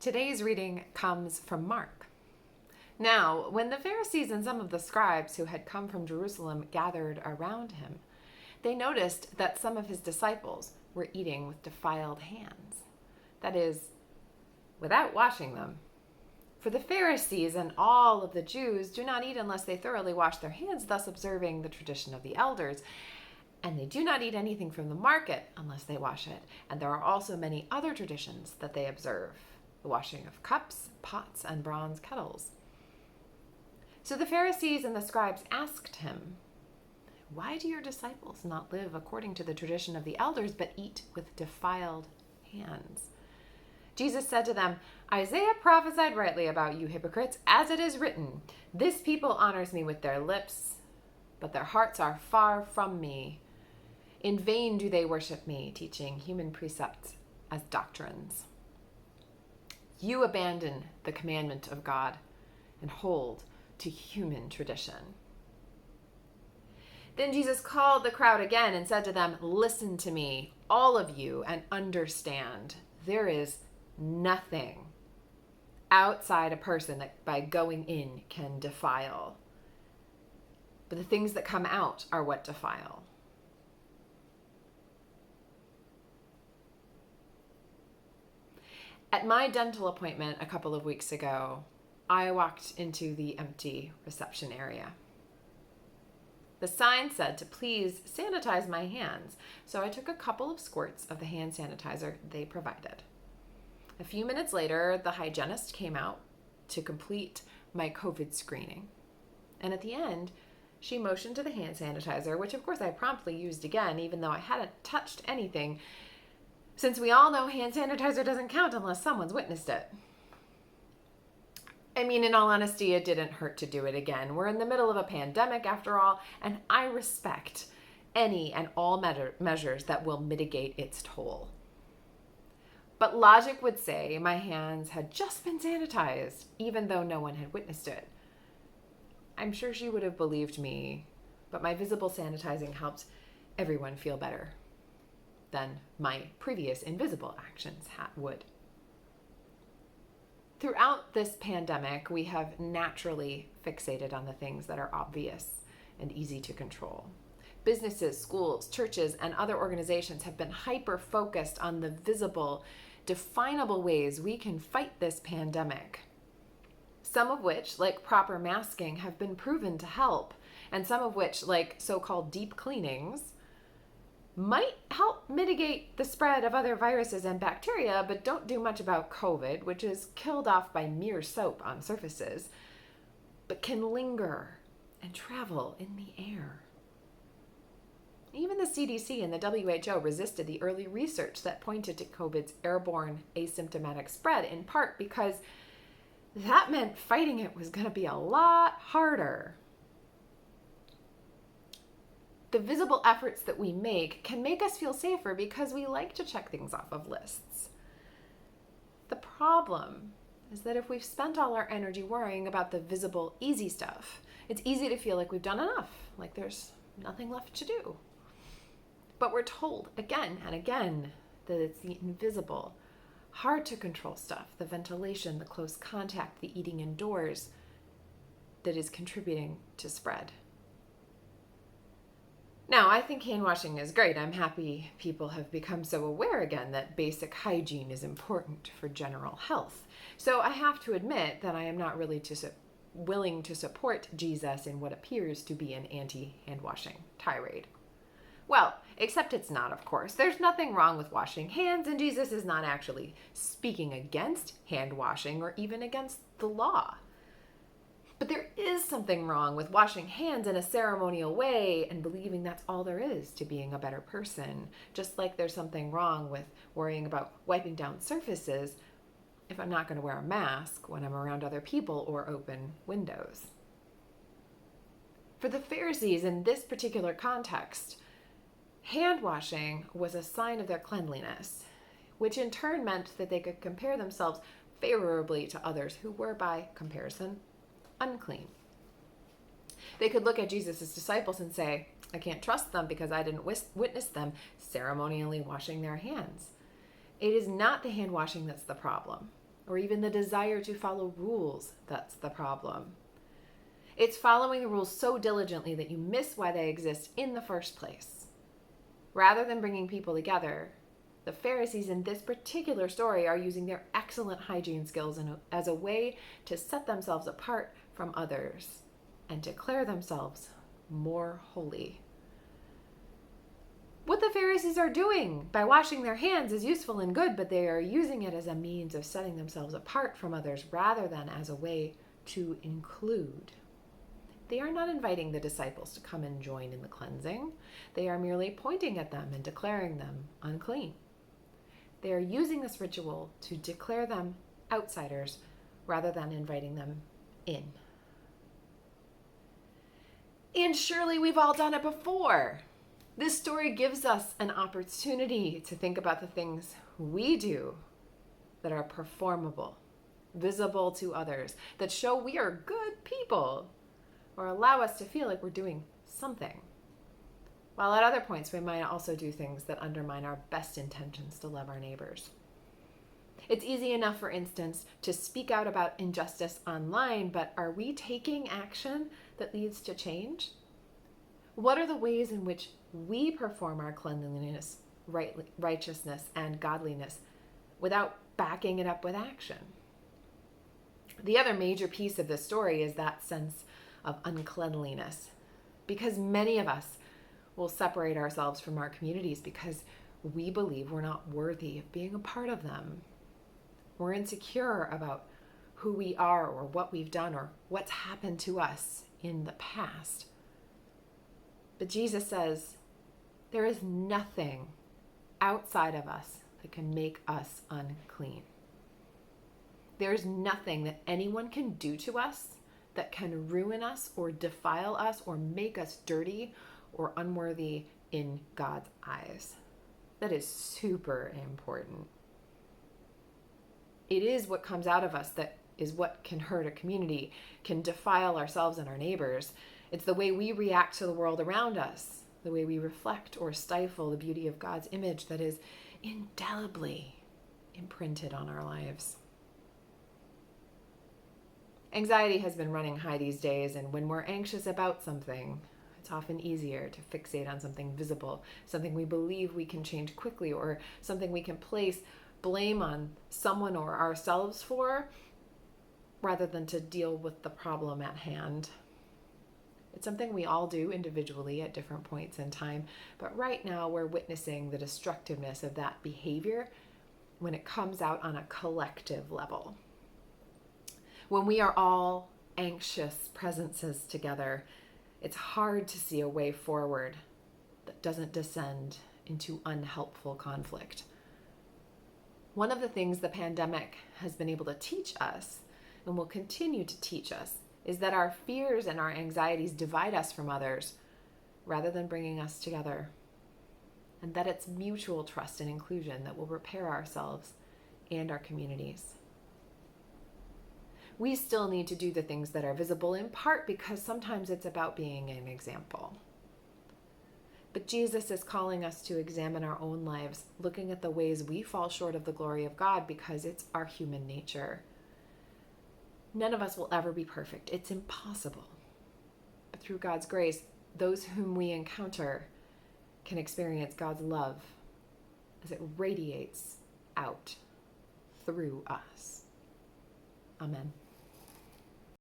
Today's reading comes from Mark. Now, when the Pharisees and some of the scribes who had come from Jerusalem gathered around him, they noticed that some of his disciples were eating with defiled hands. That is, without washing them. For the Pharisees and all of the Jews do not eat unless they thoroughly wash their hands, thus observing the tradition of the elders. And they do not eat anything from the market unless they wash it. And there are also many other traditions that they observe, the washing of cups, pots, and bronze kettles. So the Pharisees and the scribes asked him, "Why do your disciples not live according to the tradition of the elders, but eat with defiled hands?" Jesus said to them, "Isaiah prophesied rightly about you hypocrites, as it is written, 'This people honors me with their lips, but their hearts are far from me. In vain do they worship me, teaching human precepts as doctrines.' You abandon the commandment of God and hold to human tradition." Then Jesus called the crowd again and said to them, "Listen to me, all of you, and understand. There is nothing outside a person that by going in can defile. But the things that come out are what defile." At my dental appointment a couple of weeks ago, I walked into the empty reception area. The sign said to please sanitize my hands, so I took a couple of squirts of the hand sanitizer they provided. A few minutes later, the hygienist came out to complete my COVID screening. And at the end, she motioned to the hand sanitizer, which of course I promptly used again, even though I hadn't touched anything, since we all know hand sanitizer doesn't count unless someone's witnessed it. I mean, in all honesty, it didn't hurt to do it again. We're in the middle of a pandemic after all, and I respect any and all measures that will mitigate its toll. But logic would say my hands had just been sanitized, even though no one had witnessed it. I'm sure she would have believed me, but my visible sanitizing helped everyone feel better than my previous invisible actions would. Throughout this pandemic, we have naturally fixated on the things that are obvious and easy to control. Businesses, schools, churches, and other organizations have been hyper-focused on the visible, definable ways we can fight this pandemic. Some of which, like proper masking, have been proven to help, and some of which, like so-called deep cleanings, might help mitigate the spread of other viruses and bacteria, but don't do much about COVID, which is killed off by mere soap on surfaces, but can linger and travel in the air. Even the CDC and the WHO resisted the early research that pointed to COVID's airborne asymptomatic spread, in part because that meant fighting it was going to be a lot harder. The visible efforts that we make can make us feel safer because we like to check things off of lists. The problem is that if we've spent all our energy worrying about the visible, easy stuff, it's easy to feel like we've done enough, like there's nothing left to do. But we're told again and again that it's the invisible, hard to control stuff, the ventilation, the close contact, the eating indoors, that is contributing to spread. Now, I think hand washing is great. I'm happy people have become so aware again that basic hygiene is important for general health. So I have to admit that I am not really willing to support Jesus in what appears to be an anti-hand washing tirade. Well, except it's not, of course. There's nothing wrong with washing hands, and Jesus is not actually speaking against hand washing or even against the law. But there is something wrong with washing hands in a ceremonial way and believing that's all there is to being a better person, just like there's something wrong with worrying about wiping down surfaces if I'm not going to wear a mask when I'm around other people or open windows. For the Pharisees in this particular context, hand washing was a sign of their cleanliness, which in turn meant that they could compare themselves favorably to others who were, by comparison, unclean. They could look at Jesus' disciples and say, I can't trust them because I didn't witness them ceremonially washing their hands. It is not the hand washing that's the problem. or even the desire to follow rules that's the problem. It's following the rules so diligently that you miss why they exist in the first place. Rather than bringing people together, the Pharisees in this particular story are using their excellent hygiene skills as a way to set themselves apart from others and declare themselves more holy. What the Pharisees are doing by washing their hands is useful and good, but they are using it as a means of setting themselves apart from others rather than as a way to include. They are not inviting the disciples to come and join in the cleansing. They are merely pointing at them and declaring them unclean. They are using this ritual to declare them outsiders rather than inviting them in. And surely we've all done it before. This story gives us an opportunity to think about the things we do that are performable, visible to others, that show we are good people, or allow us to feel like we're doing something. While at other points, we might also do things that undermine our best intentions to love our neighbors. It's easy enough, for instance, to speak out about injustice online, but are we taking action that leads to change? What are the ways in which we perform our cleanliness, righteousness, and godliness without backing it up with action? The other major piece of this story is that sense of uncleanliness, because many of us will separate ourselves from our communities because we believe we're not worthy of being a part of them. We're insecure about who we are or what we've done or what's happened to us in the past. But Jesus says there is nothing outside of us that can make us unclean. There's nothing that anyone can do to us that can ruin us or defile us or make us dirty or unworthy in God's eyes. That is super important. It is what comes out of us that is what can hurt a community, can defile ourselves and our neighbors. It's the way we react to the world around us, the way we reflect or stifle the beauty of God's image that is indelibly imprinted on our lives. Anxiety has been running high these days, and when we're anxious about something, it's often easier to fixate on something visible, something we believe we can change quickly, or something we can place blame on someone or ourselves for, rather than to deal with the problem at hand. It's something we all do individually at different points in time, but right now we're witnessing the destructiveness of that behavior when it comes out on a collective level. When we are all anxious presences together, it's hard to see a way forward that doesn't descend into unhelpful conflict. One of the things the pandemic has been able to teach us, and will continue to teach us, is that our fears and our anxieties divide us from others rather than bringing us together, and that it's mutual trust and inclusion that will repair ourselves and our communities. We still need to do the things that are visible, in part because sometimes it's about being an example. But Jesus is calling us to examine our own lives, looking at the ways we fall short of the glory of God because it's our human nature. None of us will ever be perfect. It's impossible. But through God's grace, those whom we encounter can experience God's love as it radiates out through us. Amen.